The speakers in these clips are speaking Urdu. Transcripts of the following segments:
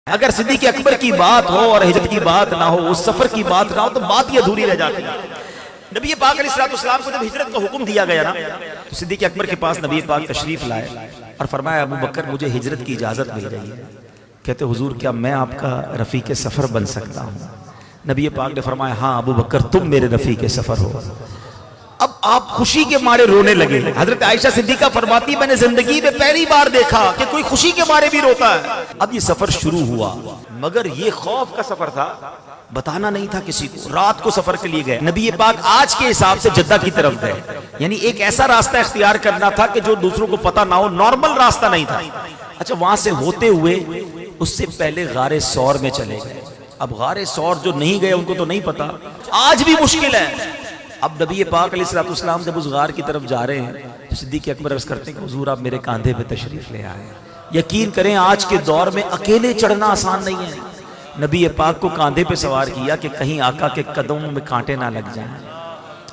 اگر صدیق اکبر کی بات ہو اور ہجرت کی بات نہ ہو، اس سفر کی بات نہ ہو، تو بات یہ ادھوری رہ جاتی ہے۔ نبی پاک علیہ السلام کو جب ہجرت کا حکم دیا گیا نا، تو صدیق اکبر کے پاس نبی پاک تشریف لائے اور فرمایا ابو بکر مجھے ہجرت کی اجازت مل گئی ہے۔ کہتے حضور کیا میں آپ کا رفیق سفر بن سکتا ہوں؟ نبی پاک نے فرمایا ہاں ابو بکر تم میرے رفیق سفر ہو۔ اب آپ خوشی کے مارے رونے لگے۔ حضرت عائشہ صدیقہ فرماتی میں نے زندگی میں پہلی بار دیکھا کہ کوئی خوشی کے مارے بھی روتا ہے۔ اب یہ سفر شروع ہوا، مگر یہ خوف کا سفر تھا، بتانا نہیں تھا کسی کو۔ رات کو سفر کے لیے گئے، نبی پاک آج کے حساب سے جدہ کی طرف گئے، یعنی ایک ایسا راستہ اختیار کرنا تھا کہ جو دوسروں کو پتہ نہ ہو، نارمل راستہ نہیں تھا۔ اچھا وہاں سے ہوتے ہوئے اس سے پہلے غار ثور میں چلے گئے۔ اب غار ثور جو نہیں گئے ان کو تو نہیں پتا، آج بھی مشکل ہے۔ اب نبی پاک علیہ السلام جب اس غار کی طرف جا رہے ہیں تو صدیق اکبر عرض کرتے ہیں کہ حضور آپ میرے کاندھے پہ تشریف لے آئے۔ یقین کریں آج کے دور میں اکیلے چڑھنا آسان نہیں ہے۔ نبی پاک کو کاندھے پہ سوار کیا کہ کہیں آقا کے قدموں میں کانٹے نہ لگ جائیں۔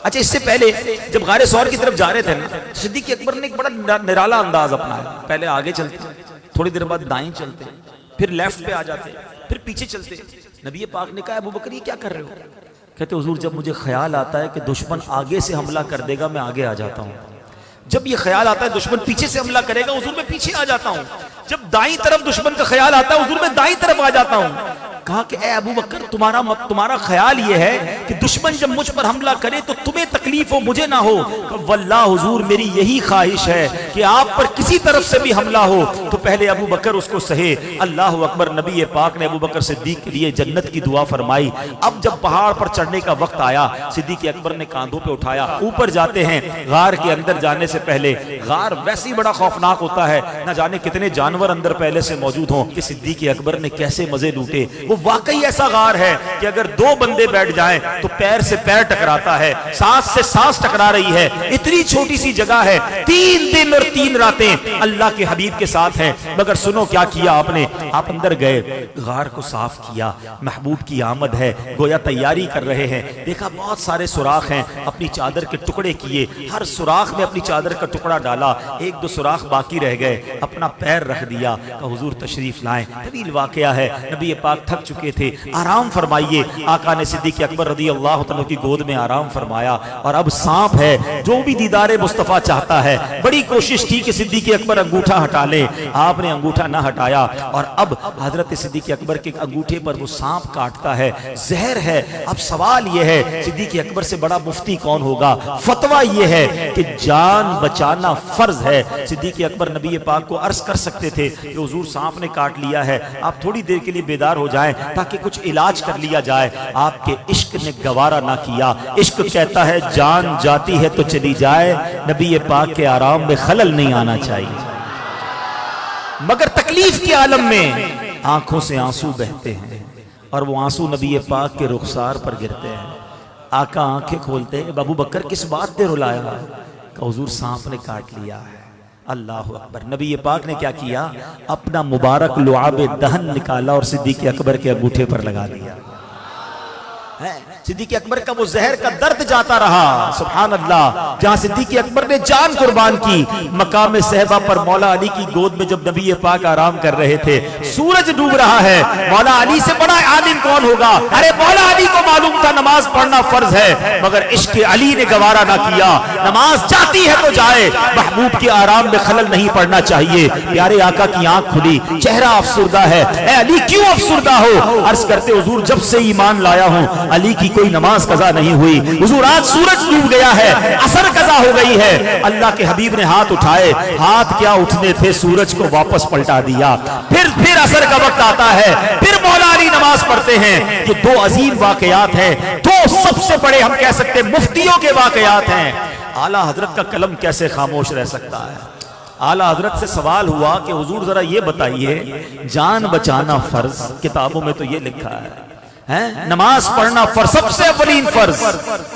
اچھا اس سے پہلے جب غار ثور کی طرف جا رہے تھے نا، صدیق اکبر نے ایک بڑا نرالا انداز اپنایا۔ پہلے آگے چلتے، تھوڑی دیر بعد دائیں چلتے، پھر لیفٹ پہ آ جاتے، پھر پیچھے چلتے۔ نبی پاک نے کہا ابو بکر یہ کیا کر رہے ہو؟ کہتے حضور جب مجھے خیال آتا ہے کہ دشمن آگے سے حملہ کر دے گا میں آگے آ جاتا ہوں، جب یہ خیال آتا ہے دشمن پیچھے سے حملہ کرے گا حضور میں پیچھے آ جاتا ہوں، جب دائیں طرف دشمن کا خیال آتا ہے حضور میں دائیں طرف آ جاتا ہوں۔ کہا کہ اے ابو بکر تمہارا خیال یہ ہے کہ دشمن جب مجھ پر حملہ کرے تو تمہیں تکلیف ہو مجھے نہ ہو؟ واللہ حضور میری یہی خواہش ہے کہ آپ پر کسی طرف سے بھی حملہ ہو تو پہلے ابو بکر اس کو سہے۔ اللہ اکبر۔ نبی پاک نے ابو بکر صدیق کے لیے جنت کی دعا فرمائی۔ اب جب پہاڑ پر چڑھنے کا وقت آیا صدیق اکبر نے کاندھوں پہ اٹھایا، اوپر جاتے ہیں۔ غار کے اندر جانے سے پہلے، غار ویسے ہی بڑا خوفناک ہوتا ہے، نہ جانے کتنے جانور اندر پہلے سے موجود ہوں، کہ صدیق اکبر نے کیسے مزے لوٹے۔ وہ واقعی ایسا غار ہے کہ اگر دو بندے بیٹھ جائیں تو پیر سے پیر ٹکراتا ہے، سانس سے سانس ٹکرا رہی ہے۔ اتنی چھوٹی سی جگہ ہے، 3 دن اور 3 راتیں اللہ کے حبیب کے ساتھ ہیں۔ مگر سنو کیا کیا آپ نے، آپ اندر گئے، غار کو صاف کیا، محبوب کی آمد ہے، گویا تیاری کر رہے ہیں۔ دیکھا بہت سارے سوراخ ہیں، اپنی چادر کے ٹکڑے کیے، ہر سوراخ میں اپنی چادر کا ٹکڑا ڈالا، 1-2 سوراخ باقی رہ گئے، اپنا پیر رکھ دیا کہ حضور تشریف لائیں۔ طویل واقعہ ہے، نبی پاک تھک چکے تھے، آرام فرمائیے۔ آقا نے صدیق اکبر رضی اللہ عنہ کی گود میں آرام فرمایا، اور اب سانپ ہے جو بھی دیدار مصطفیٰ چاہتا ہے، بڑی کوشش کی کہ صدیق اکبر انگوٹھا ہٹا لے، آپ نے انگوٹھا نہ ہٹایا، اور اب حضرت صدیق اکبر کے انگوٹھے پر وہ سانپ کاٹتا ہے، زہر ہے۔ اب سوال یہ ہے صدیق اکبر سے بڑا مفتی کون ہوگا؟ فتویٰ یہ ہے کہ جان بچانا فرض ہے۔ صدیق اکبر نبی پاک کو عرض کر سکتے تھے کہ حضور سانپ نے کاٹ لیا ہے، آپ تھوڑی دیر کے لیے بیدار ہو جائیں تاکہ کچھ علاج کر لیا جائے۔ آپ کے عشق نے گوارا نہ کیا، عشق کہتا ہے جان جاتی ہے تو چلی جائے، نبی پاک کے آرام میں خلل نہیں آنا چاہیے۔ مگر تکلیف کے عالم میں آنکھوں سے آنسو بہتے ہیں، اور وہ آنسو نبی پاک کے رخسار پر گرتے ہیں۔ آقا آنکھیں کھولتے ہیں، ابو بکر کس بات پہ رلایا؟ کہ حضور سانپ نے کاٹ لیا ہے۔ اللہ اکبر۔ نبی پاک نے کیا کیا؟ اپنا مبارک لعاب دہن نکالا اور صدیق اکبر کے انگوٹھے پر لگا دیا۔ صدیق اکبر کا وہ زہر کا درد جاتا رہا، سبحان اللہ۔ جہاں صدیق اکبر نے جان قربان کی، مقام صحبہ پر مولا علی کی گود میں جب نبی پاک آرام کر رہے تھے، سورج ڈوب رہا ہے، مولا علی سے بڑا عالم کون ہوگا؟ ارے مولا علی کو معلوم تھا نماز پڑھنا فرض ہے، مگر عشق علی نے گوارا نہ کیا۔ نماز جاتی ہے تو جائے، محبوب کے آرام میں خلل نہیں پڑنا چاہیے۔ پیارے آقا کی آنکھ کھلی، چہرہ افسردہ ہے۔ اے علی کیوں افسردہ ہو؟ عرض کرتے حضور جب سے ایمان لایا ہوں علی کی کوئی نماز قضا نہیں ہوئی۔ حضور آج سورج ڈوب گیا ہے، عصر قضا ہو گئی ہے۔ اللہ کے حبیب نے ہاتھ اٹھائے، ہاتھ کیا اٹھنے تھے، سورج کو واپس پلٹا دیا۔ پھر عصر کا وقت آتا ہے، پھر مولا علی نماز پڑھتے ہیں۔ یہ 2 عظیم واقعات ہیں، 2 سب سے بڑے ہم کہہ سکتے مفتیوں کے واقعات ہیں۔ اعلیٰ حضرت کا قلم کیسے خاموش رہ سکتا ہے؟ اعلیٰ حضرت سے سوال ہوا کہ حضور ذرا یہ بتائیے، جان بچانا فرض، کتابوں میں تو یہ لکھا ہے، نماز پڑھنا فرض، سب سے اولین فرض۔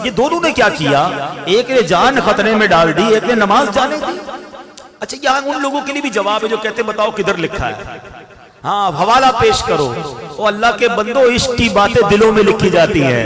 یہ دونوں نے کیا کیا؟ ایک نے جان خطرے میں ڈال دی، ایک نے نماز جانے دی۔ اچھا یہاں ان لوگوں کے لیے بھی جواب ہے جو کہتے بتاؤ کدھر لکھا ہے؟ ہاں حوالہ پیش کرو۔ او اللہ کے بندو، عشق کی باتیں دلوں میں لکھی جاتی ہیں،